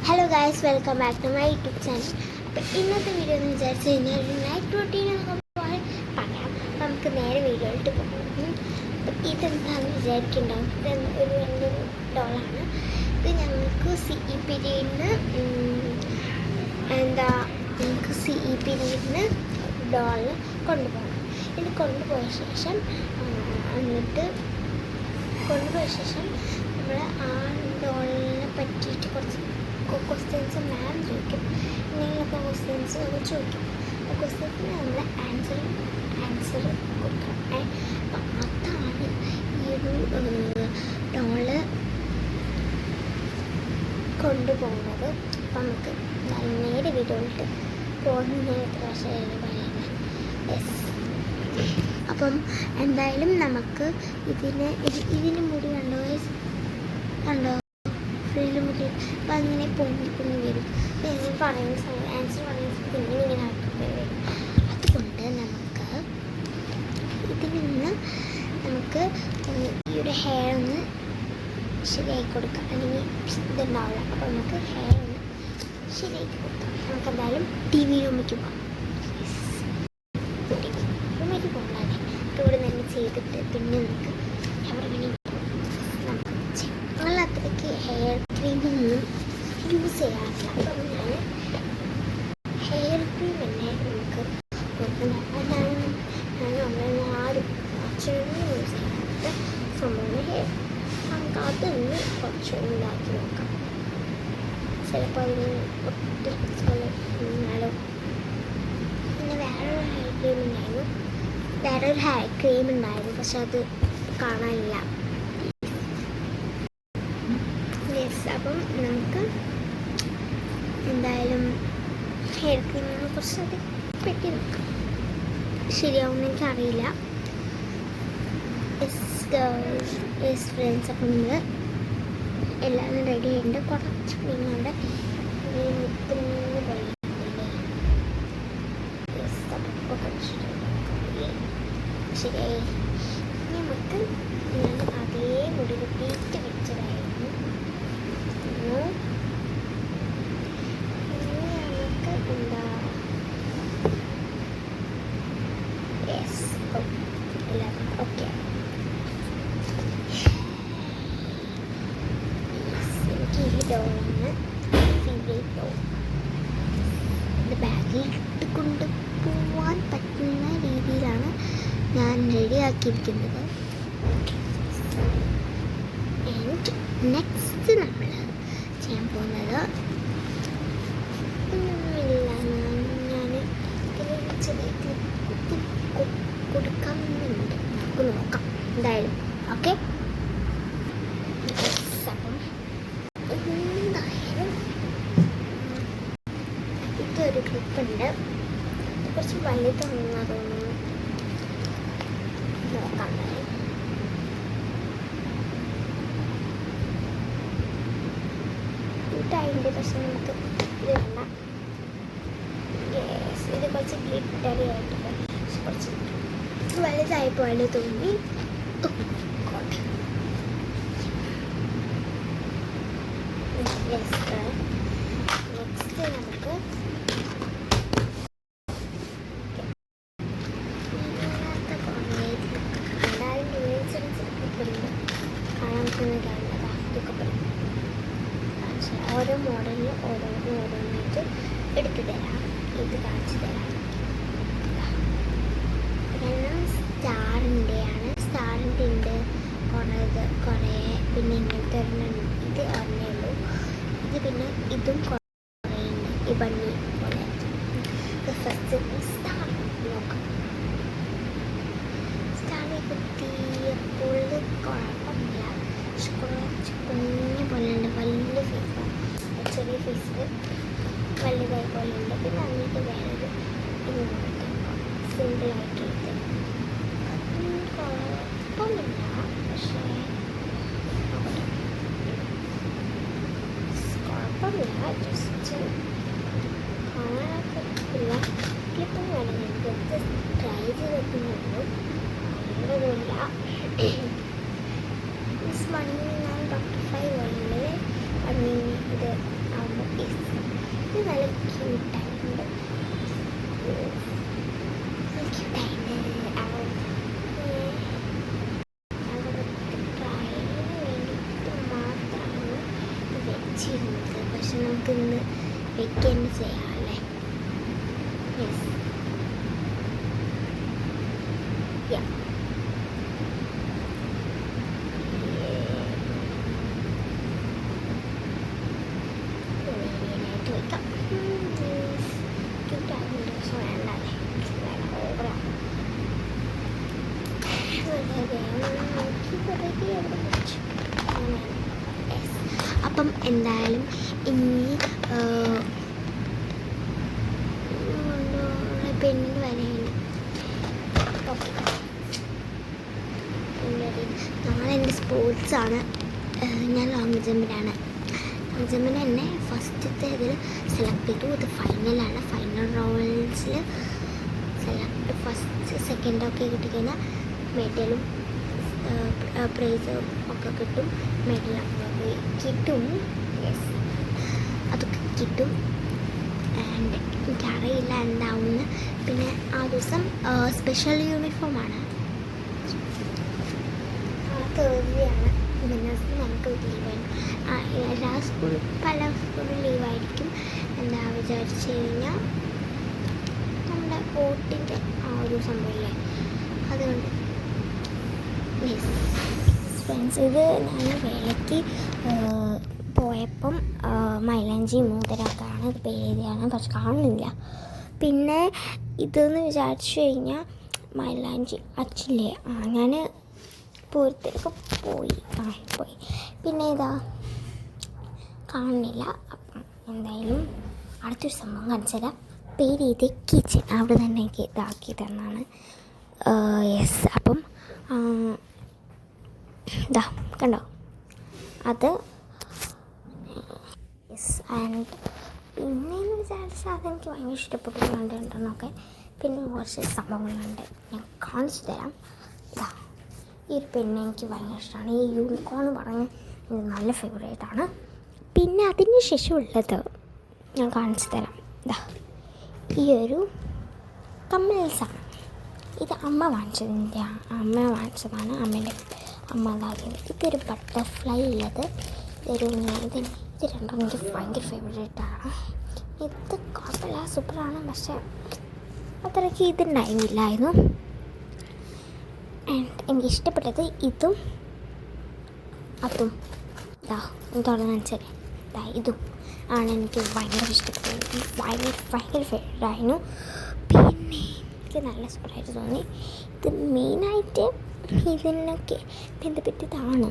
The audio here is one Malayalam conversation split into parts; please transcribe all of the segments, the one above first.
Hello guys, welcome back to my YouTube channel. അപ്പോൾ ഇന്നത്തെ വീഡിയോ എന്ന് വിചാരിച്ചു കഴിഞ്ഞാൽ ഒരു നൈറ്റ് റൂട്ടീനൊക്കെ പറയാം. നമുക്ക് നേരെ വീഡിയോയിലോട്ട് പോകാം. അപ്പോൾ ഇതെന്താണെന്ന് വിചാരിക്കുന്നുണ്ടാവും. ഇത് ഒരു വലിയൊരു ഡോളാണ്. ഇത് ഞങ്ങൾക്ക് CE പീരീഡിന് ഡോളിൽ കൊണ്ടുപോകണം. ഇത് കൊണ്ടുപോയ ശേഷം നമ്മൾ ആ ഡോളിനെ പറ്റിയിട്ട് കുറച്ച് ക്വസ്റ്റ്യൻസ് മാം ചോദിക്കും. എന്തെങ്കിലുമൊക്കെ ക്വസ്റ്റ്യൻസ് ഒക്കെ ചോദിക്കും. ആ ക്വസ്റ്റ്യൻസിന് നമ്മൾ ആൻസർ കൊടുക്കണം. അപ്പം അതാണ് ഈ ഒരു ഡോള് കൊണ്ടുപോകുന്നത്. അപ്പം നമുക്ക് നേരെ വീഡിയോയിലിട്ട് പോകുന്ന ഭാഷയാണ് പറയുന്നത്. അപ്പം എന്തായാലും നമുക്ക് ഇതിന് മുടി കണ്ടോ ഫ്രീല് മുടി. അപ്പം അങ്ങനെ പൊങ്ങി വരും. പിന്നെ പറയുന്ന സമയം ആൻസർ പറയുന്ന സമയത്ത് ഇങ്ങനെ ആക്കി വരും. അതുകൊണ്ട് നമുക്ക് ഈ ഒരു ഹെയർ ഒന്ന് ശരിയാക്കി കൊടുക്കാം. അല്ലെങ്കിൽ ഇതുണ്ടാവില്ല. അപ്പോൾ നമുക്ക് ഹെയർ ഒന്ന് ശരിയാക്കി കൊടുക്കാം. നമുക്ക് എന്തായാലും TV റൂമിലേക്ക് പോകാം. റൂമിലേക്ക് പോകണ്ടാതെ ഇവിടെ തന്നെ ചെയ്തിട്ട് പിന്നെ നമുക്ക് എവിടെ ഞങ്ങൾ അത്രയ്ക്ക് ഹെയർ ക്രീമൊന്നും യൂസ് ചെയ്യാറില്ല. അപ്പം ഞാൻ ഹെയർ ക്രീം തന്നെ നമുക്ക് ആരും അച്ഛനും യൂസ് ചെയ്യാത്ത സംഭവമാണ് ഹെയർ. നമുക്ക് അതൊന്ന് കുറച്ചൊന്നും ഇതാക്കി നോക്കാം. ചിലപ്പോൾ അതിന് ഒത്തിരി സ്ഥലം. പിന്നെ വേറൊരു ഹെയർ ക്രീം ഉണ്ടായിരുന്നു, പക്ഷെ അത് കാണാനില്ല. അപ്പം നമുക്ക് എന്തായാലും ഹെയർ ക്രീമിനെ കുറച്ച് അത് പെട്ടി നോക്കാം. ശരിയാവുമെന്ന് എനിക്കറിയില്ല. ഫ്രണ്ട്സ്, അപ്പം നമ്മൾ എല്ലാവരും റെഡി ആയിട്ടുണ്ട്. കുറച്ച് ക്രീമുണ്ട് നിൽക്കുന്ന പോലെ ശരിയായി. നമുക്ക് അതേ മുടി റിപ്പീറ്റ് വെച്ചതായിരുന്നു. നമുക്ക് എന്താ ഓക്കെ. എനിക്ക് ഈ ഡോളാണ് ഫേവറേറ്റ് ഡോൾ. ഇത് ബാഗിൽ ഇട്ടുകൊണ്ട് പോവാൻ പറ്റുന്ന രീതിയിലാണ് ഞാൻ റെഡിയാക്കിയിരിക്കുന്നത്. ആൻഡ് നെക്സ്റ്റ് നമ്മൾ ചെയ്യാൻ പോകുന്നത് ഒന്നുമില്ല. ഞാൻ ചെറിയ ക്ലിപ്പ് കൊടുക്കാമെന്നുണ്ട്. നമുക്ക് നോക്കാം എന്തായാലും. ഓക്കെ, അപ്പം എന്തായാലും ഇതൊരു ക്ലിപ്പുണ്ട്. കുറച്ച് വലുതാണെന്ന് തോന്നുന്നു. നോക്കാം. അതിൻ്റെ പക്ഷെ നമുക്ക് ഇത് വേണ്ട. ഇത് കുറച്ച് ഗ്ലിറ്ററി ആയിട്ട് കുറച്ച് വലുതായി പോലെ തോന്നി. നെക്സ്റ്റ് നമുക്ക് ഓരോ മോഡലിന് ഓരോന്നായിട്ട് എടുത്തു തരാം. ഇത് കാണിച്ചു തരാം. സ്റ്റാറിൻ്റെയാണ്. സ്റ്റാറിൻ്റെ ഉണ്ട് കുറേ. പിന്നെ ഇങ്ങനത്തെ ഇത് ഒരെണ്ണേ ഉള്ളൂ. ഇത് പിന്നെ ഇതും കുറേ ഉണ്ട്. ഈ ബണ്ണി പോലെ. ഫസ്റ്റ് സ്റ്റാർ നോക്കാം. സ്റ്റാറിനെ കുത്തിയപ്പോൾ കുഴപ്പമില്ല. പക്ഷെ കുറച്ച് കുഞ്ഞു പോലെ ഉണ്ട്. വലിയ ഫേസാണ്. ചെറിയ ഫേസ് വലുതായി പോലെ ഉണ്ട്. പിന്നെ അങ്ങോട്ട് വേറൊരു ഇത് സിമ്പിളായിട്ടുള്ളത് കുഴപ്പമില്ല. പക്ഷേ കുഴപ്പമില്ല. ജസ്റ്റ് കാണാനൊക്കെ ഇല്ല. ക്ലിപ്പും വേണമെങ്കിൽ ട്രൈ ചെയ്ത് വെക്കുന്നുള്ളൂ. അങ്ങനെയൊന്നുമില്ല. മിസ് മണി ഞാൻ ബട്ടർഫ്ലൈ പോലെ ഇത് ആകുമ്പോൾ ചെയ്തിരുന്നത്. പക്ഷെ നമുക്ക് ഇന്ന് വെക്കേണ്ട ചെയ്യാം അല്ലേ? യെസ്, യാ. നേരിയനായിട്ട് വയ്ക്കാം. ക്യൂട്ടാകുന്നുണ്ട്, പക്ഷെ വേണ്ടാതെ ഓവറാണ്. അപ്പം എന്തായാലും ഇനി പെണ്ണിന് വരെയാണ്. ഓക്കെ, നാളെ എൻ്റെ സ്പോർട്സാണ്. ഞാൻ ലോങ് ജമ്പിനാണ്. ലോങ് ജമ്പിന് എന്നെ ഫസ്റ്റത്തെ ഇതിൽ സെലക്ട് ചെയ്തു. ഇത് ഫൈനലാണ്. ഫൈനൽ റൗണ്ട്സിൽ ഫസ്റ്റ് സെക്കൻഡൊക്കെ കിട്ടിക്കഴിഞ്ഞാൽ മെഡലും പ്രൈസും ഒക്കെ കിട്ടും. മെഡലൊക്കെ കിട്ടും. യെസ്, അതൊക്കെ കിട്ടും. ആൻഡ് എനിക്കറിയില്ല എന്താവുമെന്ന്. പിന്നെ ആ ദിവസം സ്പെഷ്യൽ യൂണിഫോമാണ്. തേഴ്സ്ഡേയാണ്. വെനസ്ഡേ ഞങ്ങൾക്ക് ലീവായിരുന്നു. എല്ലാ സ്കൂളും പല സ്കൂളും ലീവായിരിക്കും. എന്താ വിചാരിച്ചു കഴിഞ്ഞാൽ നമ്മുടെ വോട്ടിൻ്റെ ആ ഒരു സംഭവമില്ലേ, അതുകൊണ്ട് ഫ്രണ്ട്സ്, ഇത് ഞാൻ വേലയ്ക്ക് പോയപ്പം മൈലാഞ്ചി മോതിരക്കാണ് ഇത് പേരെഴുതിയാണ്, പക്ഷെ കാണുന്നില്ല. പിന്നെ ഇതെന്ന് വിചാരിച്ചു കഴിഞ്ഞാൽ മൈലാഞ്ചി അച്ചില്ലേ, ഞാൻ പൂരത്തിലൊക്കെ പോയി. പിന്നെ ഇതാ കാണുന്നില്ല. അപ്പം എന്തായാലും അടുത്തൊരു സംഭവം കാണിച്ചുതരാം. പേരെഴുതി കിച്ചൺ, അവിടെ തന്നെ എനിക്ക് ഇതാക്കി തന്നാണ്. യെസ്, അപ്പം ഇതാ കണ്ടോ അത്. യെസ്, ആൻഡ് പിന്നെയെന്ന് വിചാരിച്ചാൽ അതെനിക്ക് ഭയങ്കര ഇഷ്ടപ്പെട്ടു കണ്ടിട്ടുണ്ടെന്നൊക്കെ. പിന്നെ കുറച്ച് സംഭവങ്ങളുണ്ട്, ഞാൻ കാണിച്ചു തരാം. ഇതാ ഈ ഒരു പെണ്ണ് എനിക്ക് ഭയങ്കര ഇഷ്ടമാണ്. ഈ യൂണിക്കോൺ പറഞ്ഞ് ഇത് നല്ല ഫേവറേറ്റാണ്. പിന്നെ അതിന് ശേഷമുള്ളത് ഞാൻ കാണിച്ചു തരാം. ഇതാ ഈ ഒരു കമ്മൽസാണ്. ഇത് അമ്മ വാങ്ങിച്ചതിൻ്റെ വാങ്ങിച്ചതാണ്. അമ്മ അതായത് ഇതൊരു ബട്ടർഫ്ലൈ ഉള്ളത്. ഇത് രണ്ടും എനിക്ക് ഭയങ്കര ഫേവറേറ്റാണ്. ഇത് കുഴപ്പമില്ല, സൂപ്പറാണ്. പക്ഷേ അത്രയ്ക്ക് ഇതുണ്ടായിരുന്നില്ലായിരുന്നു. ആൻഡ് എനിക്ക് ഇഷ്ടപ്പെട്ടത് ഇതും അതും. ഇതാണ് കാണിച്ചത്. ഇതും ആണ് എനിക്ക് ഭയങ്കര ഇഷ്ടപ്പെട്ടത്. ഭയങ്കര ഫേവറേറ്റായിരുന്നു. പിന്നെ എനിക്ക് നല്ല സൂപ്പറായിട്ട് തോന്നി. ഇത് മെയിനായിട്ട് ഇതിനൊക്കെ ബന്ധപ്പെട്ടിട്ടാണ്.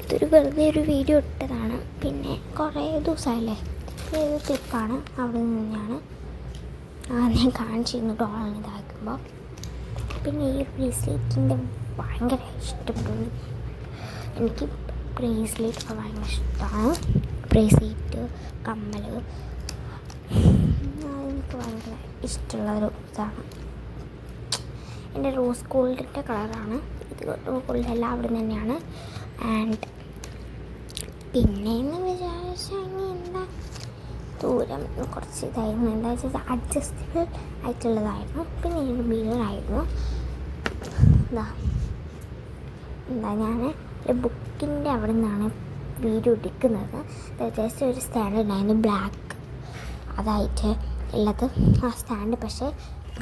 ഇതൊരു വെറുതെ ഒരു വീഡിയോ ഇട്ടതാണ്. പിന്നെ കുറേ ദിവസമായില്ലേ, ഏത് ക്ലിപ്പാണ് അവിടെ നിന്നാണ് ഞാൻ കാണിച്ചിരുന്നു ഡോളാണ് ഇതാക്കുമ്പോൾ. പിന്നെ ഈ ബ്രേസ്ലെറ്റിൻ്റെ ഭയങ്കര ഇഷ്ടപ്പെട്ടു. എനിക്ക് ബ്രേസ്ലെറ്റ് ഭയങ്കര ഇഷ്ടമാണ്. ബ്രേസ്ലെറ്റ്, കമ്മൽ, എനിക്ക് ഭയങ്കര ഇഷ്ടമുള്ളൊരു ഇതാണ്. എൻ്റെ റോസ് ഗോൾഡിൻ്റെ കളറാണ് ഇത്. റോസ് ഗോൾഡ് എല്ലാം അവിടെ തന്നെയാണ്. ആൻഡ് പിന്നെയെന്ന് വിചാരിച്ചാൽ എന്താ ദൂരം കുറച്ച് ഇതായിരുന്നു. എന്താ വെച്ചാൽ അഡ്ജസ്റ്റബിൾ ആയിട്ടുള്ളതായിരുന്നു. പിന്നെ എൻ്റെ ബില്ലായിരുന്നു. എന്താ ഞാൻ ഒരു ബുക്കിൻ്റെ അവിടെ നിന്നാണ് വീഡിയോ എടുക്കുന്നത്. ജസ്റ്റ് ഒരു സ്റ്റാൻഡ് ഉണ്ടായിരുന്നു ബ്ലാക്ക്, അതായിട്ട് ഉള്ളത്. ആ സ്റ്റാൻഡ് പക്ഷേ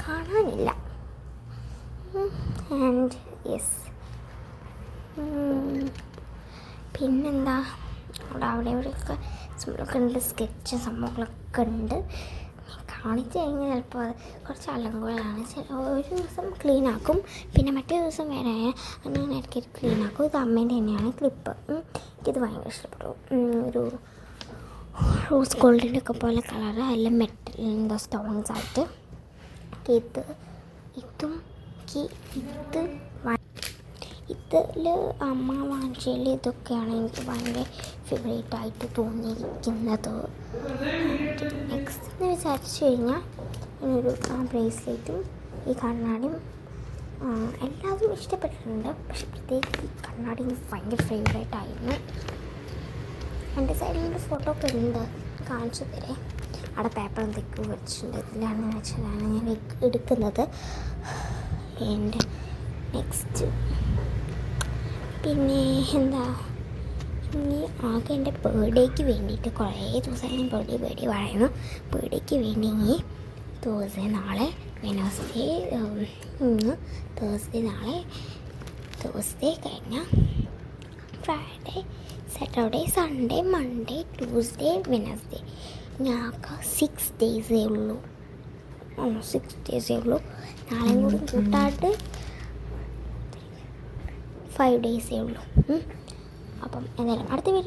കാണാനില്ല. ആൻഡ് യെസ്, പിന്നെന്താ അവിടെ ഇവിടെയൊക്കെ സംഭവമൊക്കെ ഉണ്ട്. സ്കെച്ച് സംഭവങ്ങളൊക്കെ ഉണ്ട്. കാണിച്ചു കഴിഞ്ഞാൽ ചിലപ്പോൾ അത് കുറച്ച് അലങ്കോലാണ്. ഒരു ദിവസം ക്ലീൻ ആക്കും, പിന്നെ മറ്റേ ദിവസം വേറെ അങ്ങനെ ഇടയ്ക്ക് ക്ലീൻ ആക്കും. ഇത് അമ്മേൻ്റെ തന്നെയാണ് ക്ലിപ്പ്. എനിക്കിത് ഭയങ്കര ഇഷ്ടപ്പെട്ടു. ഒരു റോസ് ഗോൾഡിൻ്റെ ഒക്കെ പോലെ കളറ്, എല്ലാം മെറ്റൽ എന്തോ സ്റ്റോൺസ് ആയിട്ട്. ഇതിൽ അമ്മ വാങ്ങിച്ചതിൽ ഇതൊക്കെയാണ് എനിക്ക് ഭയങ്കര ഫേവറേറ്റായിട്ട് തോന്നിയിരിക്കുന്നത്. നെക്സ്റ്റ് എന്ന് വിചാരിച്ചു കഴിഞ്ഞാൽ ഒരു ബ്രേസ്ലെറ്റും ഈ കണ്ണാടിയും എല്ലാതും ഇഷ്ടപ്പെട്ടിട്ടുണ്ട്. പക്ഷെ പ്രത്യേകിച്ച് ഈ കണ്ണാടി എനിക്ക് ഭയങ്കര ഫേവറേറ്റായിരുന്നു. എൻ്റെ സൈഡിലൊരു ഫോട്ടോ ഒക്കെ ഉണ്ട്, കാണിച്ചു തരേ. അവിടെ പേപ്പർ തെക്ക് വെച്ചിട്ടുണ്ട്. ഇതിലാണ് വെച്ചതാണ് ഞാൻ എടുക്കുന്നത്. എൻ്റെ നെക്സ്റ്റ് പിന്നെ എന്താ ഇനി ആകെ എൻ്റെ ബർത്ത്ഡേക്ക് വേണ്ടിയിട്ട് കുറേ ദിവസമായി ഞാൻ ബർത്ത്ഡേ പറയുന്നു. ബർത്ത്ഡേക്ക് വേണ്ടി ഇനി നാളെ വെനസ്ഡേ, ഇന്ന് തേഴ്സ്ഡേ കഴിഞ്ഞാൽ Friday, Saturday, Sunday, Monday, Tuesday, Wednesday, ഞങ്ങൾക്ക് 6 ഡേയ്സേ ഉള്ളൂ. 6 ഡേയ്സേ ഉള്ളൂ. നാളെയും കൂടി കൂട്ടായിട്ട് 5 ഡേയ്സേ ഉള്ളൂ. അപ്പം എന്തായാലും അടുത്ത വീഡിയോ